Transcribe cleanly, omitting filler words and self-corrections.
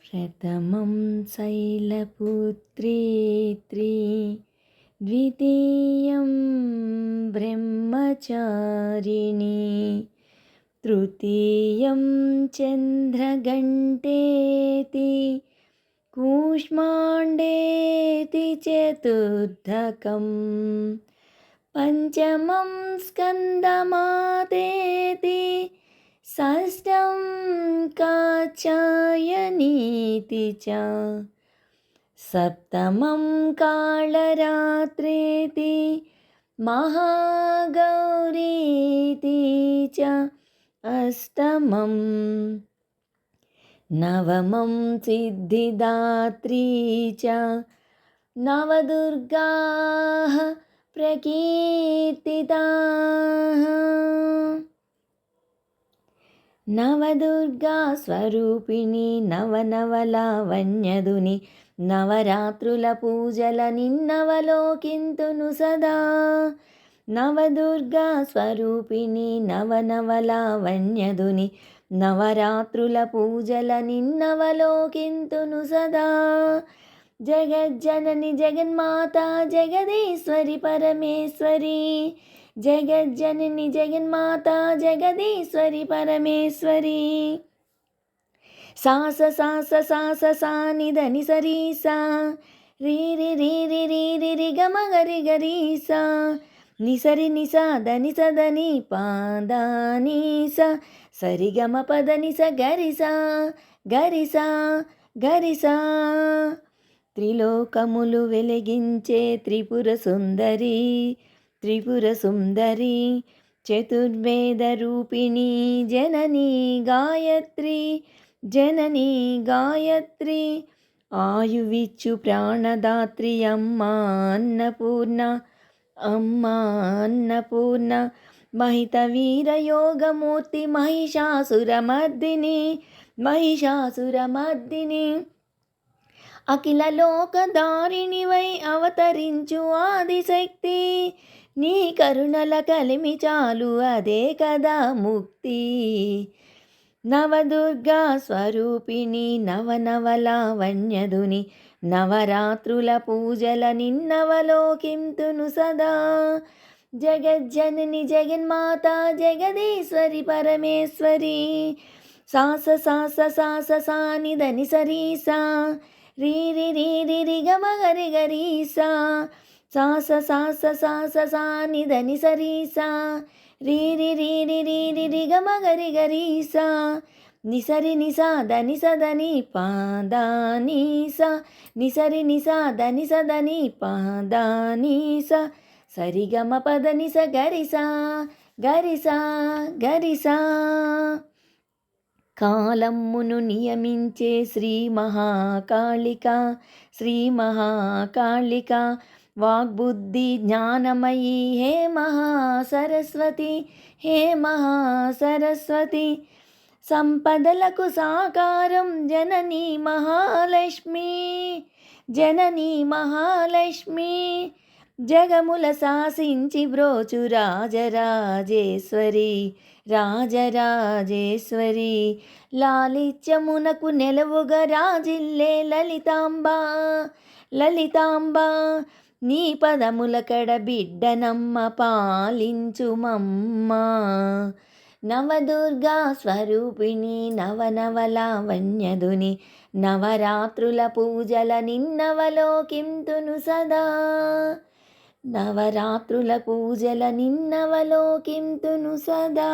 प्रथमं शैलपुत्री द्वितीयं ब्रह्मचारिणी तृतीयं चन्द्रघण्टेति कूष्माण्डेति चतुर्थकं पञ्चमं स्कन्दमातेति षष्ठं कात्यायनीति च सप्तमं कालरात्रेति महागौरीति च अष्टमं नवमं सिद्धिदात्री च नवदुर्गाः प्रकीर्तिताः। నవదుర్గా స్వరూపిణి నవనవలావణ్యదుని నవరాత్రుల పూజల నిన్నవలోకింతును సదా. నవదుర్గా స్వరూపిణి నవనవలావణ్యదుని నవరాత్రుల పూజల నిన్నవలోకింతును సదా. జగజ్జనని జగన్మాత జగదీశ్వరి పరమేశ్వరి జగజ్జనని జగన్మాత జగదీశ్వరి పరమేశ్వరి. సాస సాస సాస సా నిదని సరి సా రీ రి రి రి రి రి రి గమ గరి గరి సా నిసరి నిసా దని సదని పాదాని స సరి గమ పదని స గరి సా గరి సా గరి సా. త్రిలోకములు వెలిగించే త్రిపుర సుందరి త్రిపుర సుందరి చతుర్వేద రూపిణి జననీ గాయత్రి జననీ గాయత్రి. ఆయువిచ్చు ప్రాణదాత్రి అమ్మా అన్నపూర్ణ అమ్మా అన్నపూర్ణ. మహిత వీరయోగమూర్తి మహిషాసురమర్దిని మహిషాసురమర్దిని. అఖిల లోకధారిణివై అవతరించు ఆదిశక్తి. నీ కరుణల కలిమి చాలు అదే కదా ముక్తి. నవదుర్గా స్వరూపిణి నవనవలావణ్యదుని నవరాత్రుల పూజల నిన్నవలోకింతును సదా. జగజ్జనని జగన్మాత జగదీశ్వరి పరమేశ్వరి. సాస సాస సాస సా నిదని సరి సా రీ రి రి రి రి గమ గరి గరి సా సాస సాస సాస సా నిదని సరి సా రీ రి రి రి రి రి రి గమ గరి గరి సా నిసరి నిసా దని సదని పాదాని స నిసరి నిసా దని సదని పాదాని స సరి గమ పదని స గరి సా గరి సా గరి సా. కాలమ్మును నియమించే శ్రీ మహాకాళిక శ్రీ మహాకాళిక. వాగ్బుద్ధి జ్ఞానమయీ హే మహాసరస్వతి హే మహాసరస్వతి. సంపదలకు సాకారం జననీ మహాలక్ష్మి జననీ మహాలక్ష్మి. జగముల శాసించి బ్రోచు రాజరాజేశ్వరి రాజరాజేశ్వరి. లాలిత్యమునకు నెలవుగా రాజిల్లే లలితాంబ లలితాంబ. నీ పదముల కడ బిడ్డనమ్మ పాలించుమమ్మ. నవదుర్గా స్వరూపిణి నవనవలావణ్యదుని నవరాత్రుల పూజల నిన్నవలోకింతును సదా. నవరాత్రుల పూజల నిన్నవలోకింతును సదా.